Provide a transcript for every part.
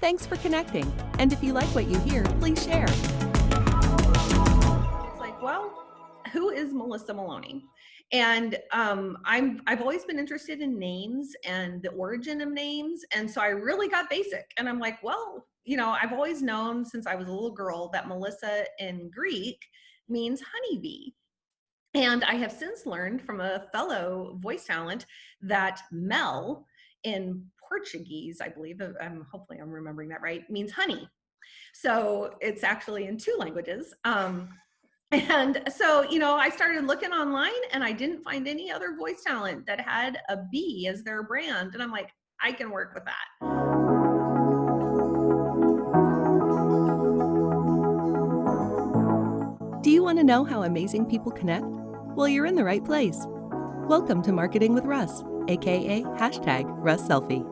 Thanks for connecting. And if you like what you hear, please share. It's like, well, who is Melissa Maloney? And I've always been interested in names and the origin of names, and so I really got basic. And I'm like, well, I've always known since I was a little girl that Melissa in Greek means honeybee. And I have since learned from a fellow voice talent that Mel in Portuguese, I believe, hopefully I'm remembering that right, means honey. So it's actually in two languages. And so, I started looking online and I didn't find any other voice talent that had a B as their brand. And I'm like, I can work with that. Do you want to know how amazing people connect? Well, you're in the right place. Welcome to Marketing with Russ, aka #RussSelfie.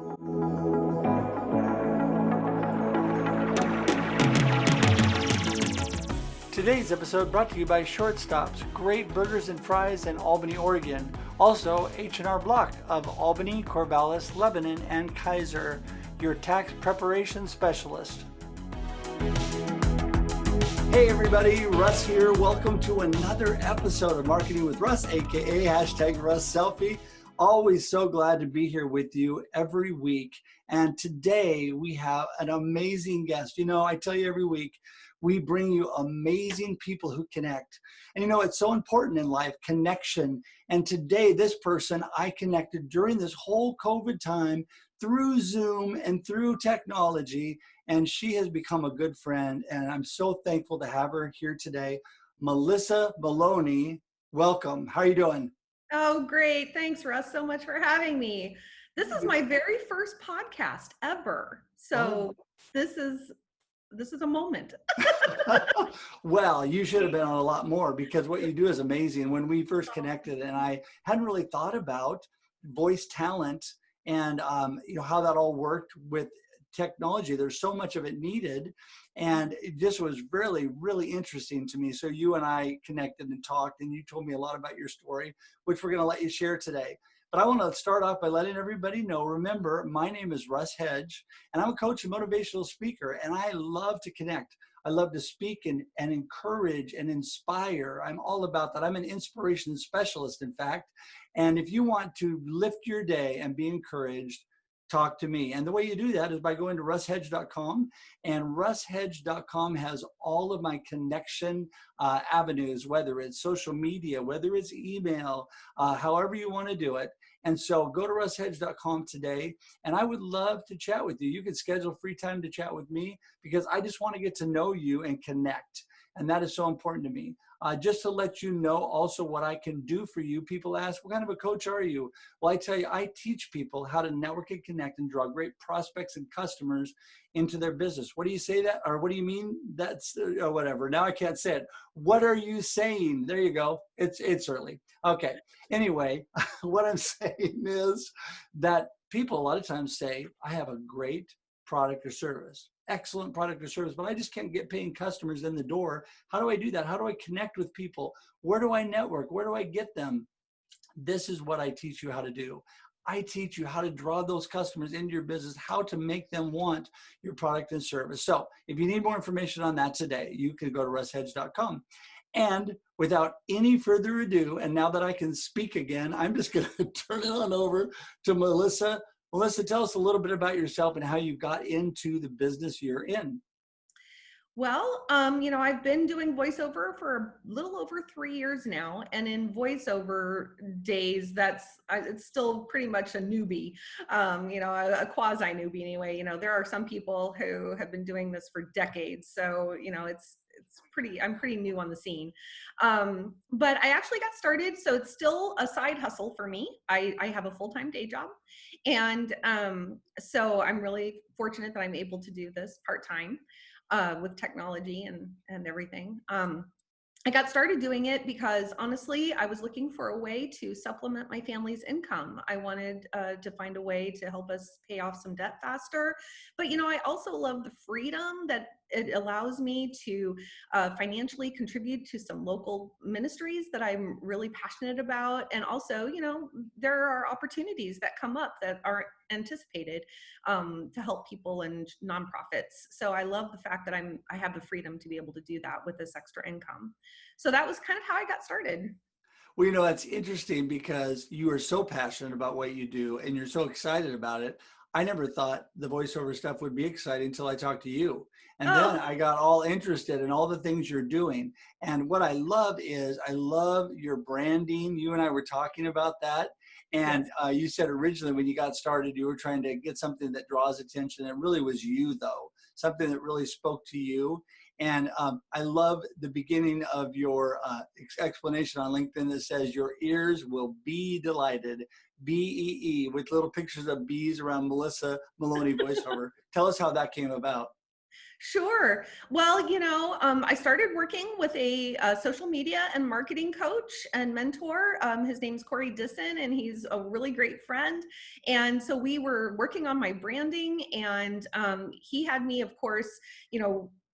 Today's episode brought to you by Shortstops, great burgers and fries in Albany, Oregon. Also, H&R Block of Albany, Corvallis, Lebanon, and Kaiser, your tax preparation specialist. Hey everybody, Russ here. Welcome to another episode of Marketing with Russ, aka #RussSelfie. Always so glad to be here with you every week. And today we have an amazing guest. I tell you every week, we bring you amazing people who connect. And it's so important in life, connection. And today, this person I connected during this whole COVID time through Zoom and through technology. And she has become a good friend. And I'm so thankful to have her here today. Melissa Maloney, welcome. How are you doing? Oh, great. Thanks, Russ, so much for having me. This is my very first podcast ever. So this is a moment. Well, you should have been on a lot more because what you do is amazing. When we first connected, and I hadn't really thought about voice talent and how that all worked with technology. There's so much of it needed, and it just was really, really interesting to me. So you and I connected and talked, and you told me a lot about your story, which we're going to let you share today. But I want to start off by letting everybody know, remember, my name is Russ Hedge, and I'm a coach and motivational speaker, and I love to connect. I love to speak and encourage and inspire. I'm all about that. I'm an inspiration specialist, in fact. And if you want to lift your day and be encouraged, talk to me. And the way you do that is by going to russhedge.com, and russhedge.com has all of my connection avenues, whether it's social media, whether it's email, however you want to do it. And so go to russhedge.com today, and I would love to chat with you. You can schedule free time to chat with me because I just want to get to know you and connect. And that is so important to me. Just to let you know also what I can do for you. People ask, what kind of a coach are you? Well, I tell you, I teach people how to network and connect and draw great prospects and customers into their business. What do you say that? Or what do you mean? That's whatever. Now I can't say it. What are you saying? There you go. It's early. Okay. Anyway, what I'm saying is that people a lot of times say, I have a great product or service, excellent product or service, but I just can't get paying customers in the door. How do I do that? How do I connect with people? Where do I network? Where do I get them? This is what I teach you how to do. I teach you how to draw those customers into your business, how to make them want your product and service. So if you need more information on that today, you can go to russhedge.com. And without any further ado, and now that I can speak again, I'm just going to turn it on over to Melissa. Melissa, tell us a little bit about yourself and how you got into the business you're in. Well, I've been doing voiceover for a little over 3 years now, and in voiceover days, it's still pretty much a newbie, a quasi newbie anyway. There are some people who have been doing this for decades, so I'm pretty new on the scene. But I actually got started, so it's still a side hustle for me. I have a full-time day job, and so I'm really fortunate that I'm able to do this part-time with technology and everything. I got started doing it because honestly, I was looking for a way to supplement my family's income. I wanted to find a way to help us pay off some debt faster. But, I also love the freedom that it allows me to financially contribute to some local ministries that I'm really passionate about. And also, there are opportunities that come up that aren't anticipated, to help people and nonprofits. So I love the fact that I have the freedom to be able to do that with this extra income. So that was kind of how I got started. Well, you know, that's interesting because you are so passionate about what you do and you're so excited about it. I never thought the voiceover stuff would be exciting until I talked to you. And then Oh, I got all interested in all the things you're doing. And what I love is I love your branding. You and I were talking about that. And yes. you said originally when you got started, you were trying to get something that draws attention. It really was you, though, something that really spoke to you. And I love the beginning of your explanation on LinkedIn that says your ears will be delighted, BEE, with little pictures of bees around Melissa Maloney voiceover. Tell us how that came about. Sure. Well, I started working with a social media and marketing coach and mentor. His name's Corey Disson, and he's a really great friend. And so we were working on my branding, and he had me, of course,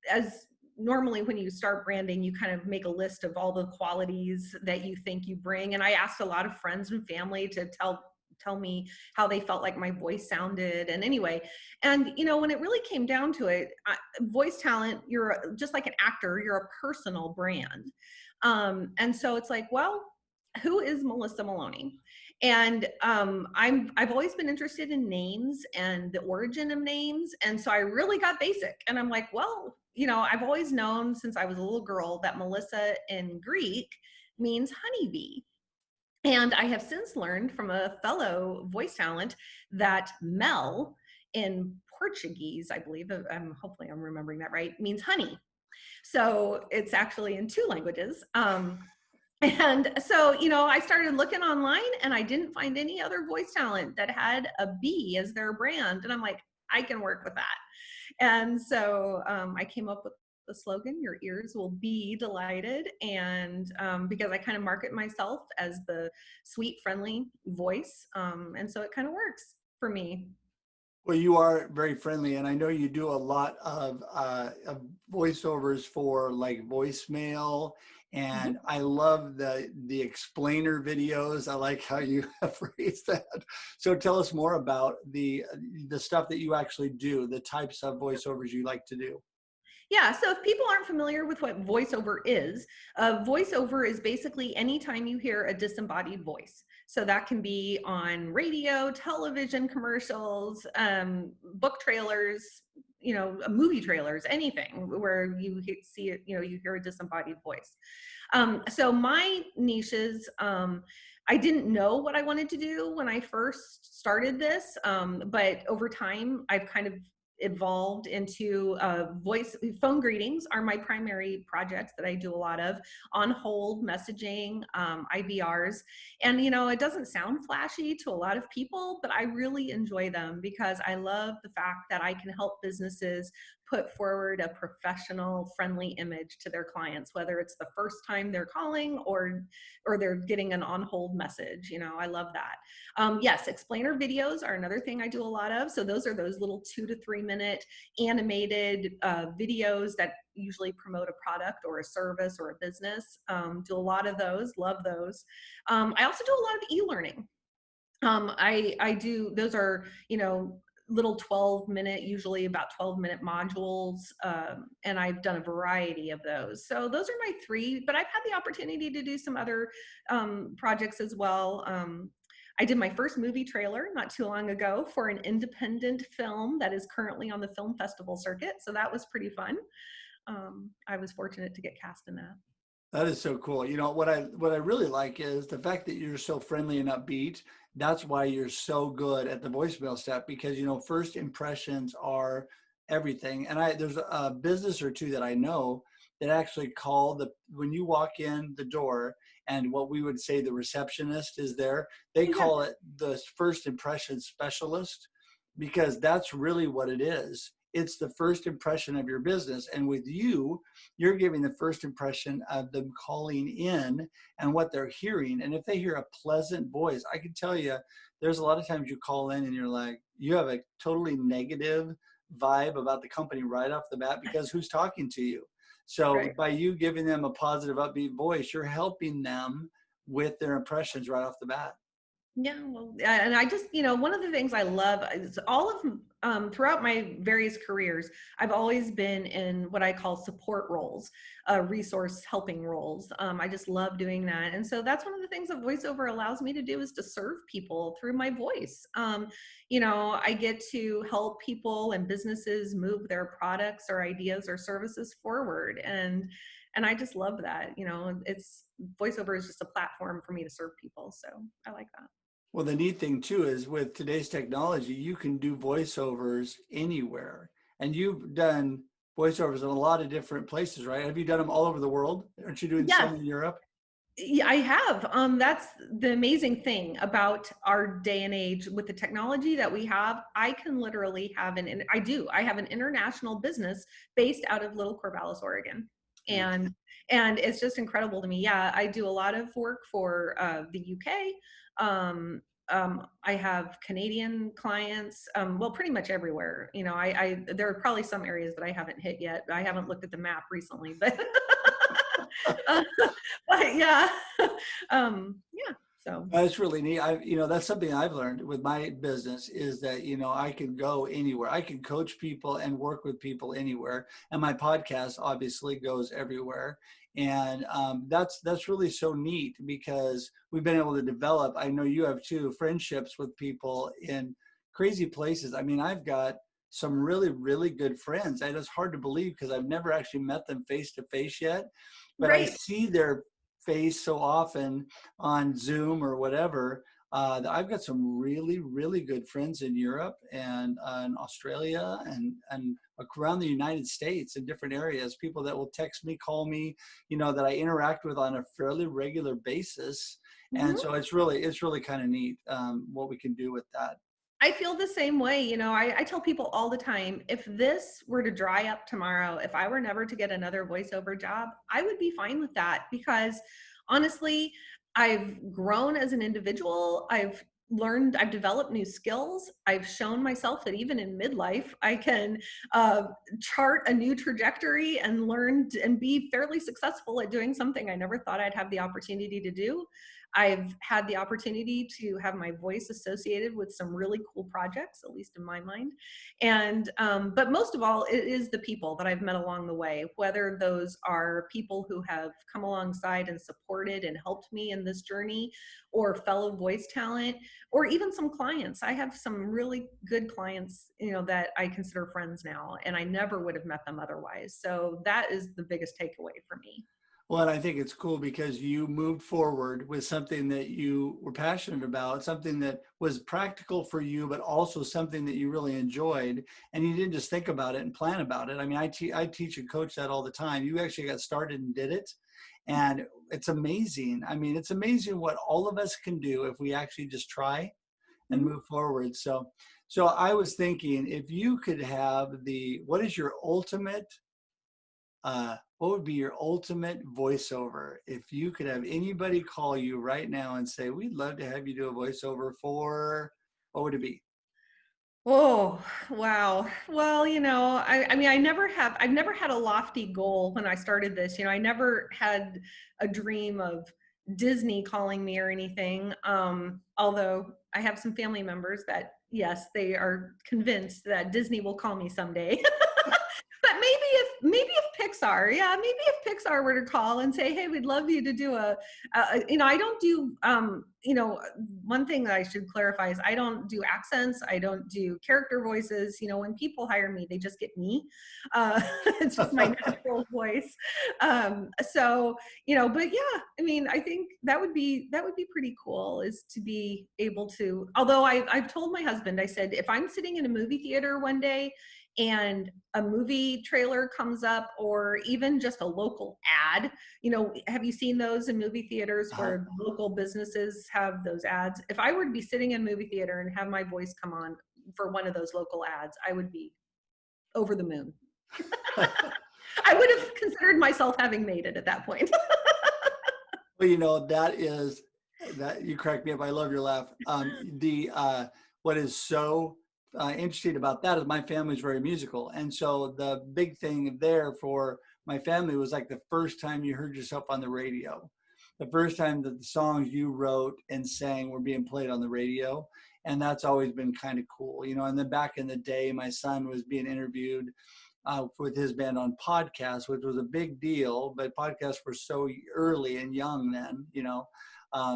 as normally when you start branding, you kind of make a list of all the qualities that you think you bring. And I asked a lot of friends and family to tell me how they felt like my voice sounded. And anyway, and when it really came down to it, voice talent, you're just like an actor, you're a personal brand. And so it's like, well, who is Melissa Maloney? And I've always been interested in names and the origin of names. And so I really got basic. And I'm like, well, I've always known since I was a little girl that Melissa in Greek means honeybee. And I have since learned from a fellow voice talent that Mel in Portuguese, I believe, hopefully I'm remembering that right, means honey. So it's actually in two languages. And so, I started looking online and I didn't find any other voice talent that had a B as their brand. And I'm like, I can work with that. And so I came up with the slogan, your ears will be delighted. And because I kind of market myself as the sweet, friendly voice. And so it kind of works for me. Well, you are very friendly, and I know you do a lot of voiceovers for like voicemail. Mhm. And I love the explainer videos. I like how you phrase that. So tell us more about the stuff that you actually do, the types of voiceovers you like to do. Yeah, so if people aren't familiar with what voiceover is basically anytime you hear a disembodied voice. So that can be on radio, television commercials, book trailers, movie trailers, anything where you see it, you hear a disembodied voice. So my niches, I didn't know what I wanted to do when I first started this, but over time, I've kind of evolved into voice phone greetings are my primary projects that I do a lot of, on hold messaging, IVRs. And it doesn't sound flashy to a lot of people, but I really enjoy them because I love the fact that I can help businesses put forward a professional, friendly image to their clients, whether it's the first time they're calling or they're getting an on hold message. I love that. Yes, explainer videos are another thing I do a lot of. So those are those little 2 to 3 minute animated videos that usually promote a product or a service or a business. Do a lot of those, love those. I also do a lot of e-learning. I do, those are, little 12-minute, usually about 12-minute modules. And I've done a variety of those. So those are my three, but I've had the opportunity to do some other projects as well. I did my first movie trailer not too long ago for an independent film that is currently on the film festival circuit. So that was pretty fun. I was fortunate to get cast in that. That is so cool. You know, what I really like is the fact that you're so friendly and upbeat. That's why you're so good at the voicemail step because, first impressions are everything. And there's a business or two that I know that actually call when you walk in the door and what we would say the receptionist is there, they Oh, yeah. call it the first impression specialist because that's really what it is. It's the first impression of your business. And with you, you're giving the first impression of them calling in and what they're hearing. And if they hear a pleasant voice, I can tell you, there's a lot of times you call in and you're like, you have a totally negative vibe about the company right off the bat because who's talking to you? So Right. by you giving them a positive, upbeat voice, you're helping them with their impressions right off the bat. Yeah, well, and I just, one of the things I love is all of throughout my various careers, I've always been in what I call support roles, resource helping roles. I just love doing that, and so that's one of the things that voiceover allows me to do is to serve people through my voice. I get to help people and businesses move their products or ideas or services forward, and I just love that. It's voiceover is just a platform for me to serve people, so I like that. Well, the neat thing too is with today's technology, you can do voiceovers anywhere. And you've done voiceovers in a lot of different places, right? Have you done them all over the world? Aren't you doing Yes, some in Europe? yeah, I have. That's the amazing thing about our day and age with the technology that we have. I can literally have I have an international business based out of Little Corvallis, Oregon. Fantastic. And it's just incredible to me. Yeah, I do a lot of work for the UK. I have Canadian clients, well, pretty much everywhere. There are probably some areas that I haven't hit yet. I haven't looked at the map recently, but uh, but yeah, yeah. So That's really neat. That's something I've learned with my business is that, I can go anywhere. I can coach people and work with people anywhere. And my podcast obviously goes everywhere. And that's really so neat because we've been able to develop, I know you have too, friendships with people in crazy places. I mean, I've got some really, really good friends. And it's hard to believe because I've never actually met them face to face yet, but I right. see their face so often on Zoom or whatever. I've got some really, really good friends in Europe and in Australia and around the United States in different areas. People that will text me, call me, that I interact with on a fairly regular basis. And Mhm. so it's really kind of neat what we can do with that. I feel the same way. I tell people all the time, if this were to dry up tomorrow, if I were never to get another voiceover job, I would be fine with that because honestly, I've grown as an individual. I've developed new skills. I've shown myself that even in midlife, I can uh, chart a new trajectory and and be fairly successful at doing something I never thought I'd have the opportunity to do. I've had the opportunity to have my voice associated with some really cool projects, at least in my mind. But most of all, it is the people that I've met along the way, whether those are people who have come alongside and supported and helped me in this journey, or fellow voice talent, or even some clients. I have some really good clients, that I consider friends now, and I never would have met them otherwise. So that is the biggest takeaway for me. Well, and I think it's cool because you moved forward with something that you were passionate about, something that was practical for you, but also something that you really enjoyed. And you didn't just think about it and plan about it. I mean, I teach and coach that all the time. You actually got started and did it. And it's amazing. I mean, it's amazing what all of us can do if we actually just try and Mhm. move forward. So I was thinking if you could have what is your ultimate what would be your ultimate voiceover if you could have anybody call you right now and say, we'd love to have you do a voiceover for, what would it be? Oh, wow. Well, I mean, I've never had a lofty goal when I started this. I never had a dream of Disney calling me or anything. Although I have some family members that, yes, they are convinced that Disney will call me someday. But maybe if Pixar, yeah, maybe if Pixar were to call and say, "Hey, we'd love you to do I don't do one thing that I should clarify is I don't do accents, I don't do character voices. When people hire me, they just get me. It's just my natural voice. But yeah, I mean, I think that would be pretty cool is to be able to. Although I've told my husband, I said, if I'm sitting in a movie theater one day and a movie trailer comes up or even just a local ad, have you seen those in movie theaters Uh, where local businesses have those ads? If I were to be sitting in a movie theater and have my voice come on for one of those local ads, I would be over the moon. I would have considered myself having made it at that point. well, that you crack me up. I love your laugh. What is so interesting about that is my family's very musical. And so the big thing there for my family was like the first time you heard yourself on the radio. the first time that the songs you wrote and sang were being played on the radio. And that's always been kind of cool, you know. And then back in the day, my son was being interviewed with his band on podcasts, which was a big deal, but podcasts were so early and young then, you know.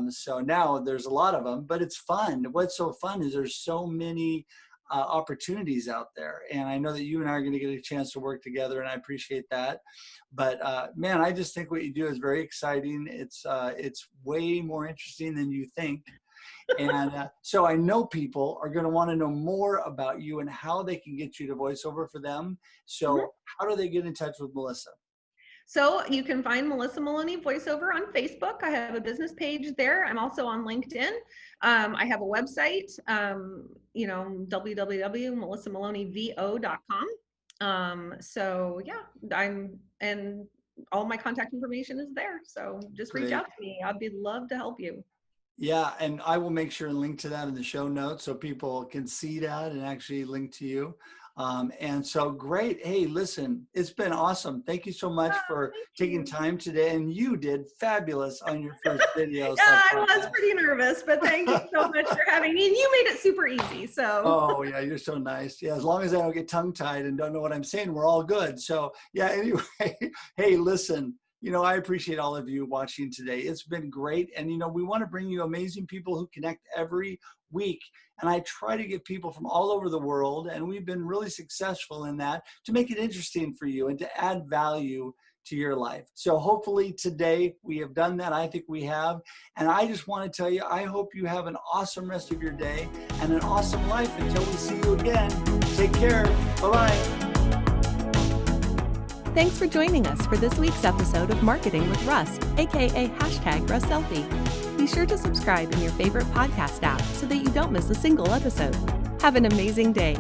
So now there's a lot of them, but it's fun. What's so fun is there's so many opportunities out there. And I know that you and I are going to get a chance to work together, and I appreciate that. But man, I just think what you do is very exciting. It's way more interesting than you think. And so I know people are going to want to know more about you and how they can get you to voiceover for them. So how do they get in touch with Melissa? So you can find Melissa Maloney Voiceover on Facebook. I have a business page there. I'm also on LinkedIn. I have a website, www.melissamaloneyvo.com. So yeah, and all my contact information is there. So just reach out to me. I'd be love to help you. Yeah, and I will make sure and link to that in the show notes so people can see that and actually link to you. And so great. Hey, listen, it's been awesome. Thank you so much for taking time today. And you did fabulous on your first video. Yeah, I was pretty nervous, but thank you so much for having me. And you made it super easy. So. Oh, yeah, you're so nice. Yeah, as long as I don't get tongue-tied and don't know what I'm saying, we're all good. So yeah, anyway, hey, listen. You know, I appreciate all of you watching today. It's been great. And, you know, we want to bring you amazing people who connect every week. And I try to get people from all over the world, and we've been really successful in that, to make it interesting for you and to add value to your life. So hopefully today we have done that. I think we have. And I just want to tell you, I hope you have an awesome rest of your day and an awesome life until we see you again. Take care. Bye-bye. Thanks for joining us for this week's episode of Marketing with Russ, aka #RussSelfie. Be sure to subscribe in your favorite podcast app so that you don't miss a single episode. Have an amazing day.